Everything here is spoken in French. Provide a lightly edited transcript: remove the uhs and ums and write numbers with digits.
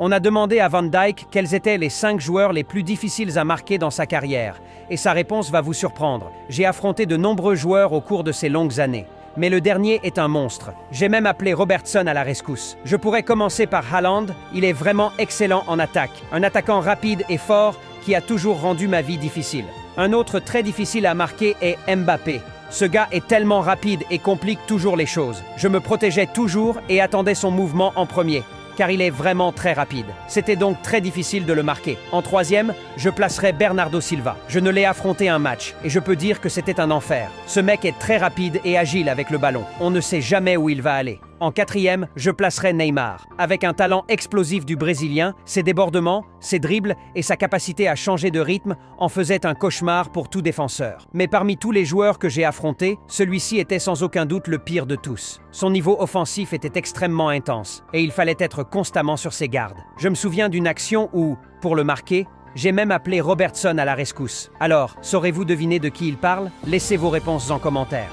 On a demandé à Van Dijk quels étaient les 5 joueurs les plus difficiles à marquer dans sa carrière, et sa réponse va vous surprendre. J'ai affronté de nombreux joueurs au cours de ces longues années. Mais le dernier est un monstre. J'ai même appelé Robertson à la rescousse. Je pourrais commencer par Haaland, il est vraiment excellent en attaque. Un attaquant rapide et fort qui a toujours rendu ma vie difficile. Un autre très difficile à marquer est Mbappé. Ce gars est tellement rapide et complique toujours les choses. Je me protégeais toujours et attendais son mouvement en premier, car il est vraiment très rapide. C'était donc très difficile de le marquer. En troisième, je placerai Bernardo Silva. Je ne l'ai affronté un match, et je peux dire que c'était un enfer. Ce mec est très rapide et agile avec le ballon. On ne sait jamais où il va aller. En quatrième, je placerai Neymar. Avec un talent explosif du Brésilien, ses débordements, ses dribbles et sa capacité à changer de rythme en faisaient un cauchemar pour tout défenseur. Mais parmi tous les joueurs que j'ai affrontés, celui-ci était sans aucun doute le pire de tous. Son niveau offensif était extrêmement intense et il fallait être constamment sur ses gardes. Je me souviens d'une action où, pour le marquer, j'ai même appelé Robertson à la rescousse. Alors, saurez-vous deviner de qui il parle? Laissez vos réponses en commentaire.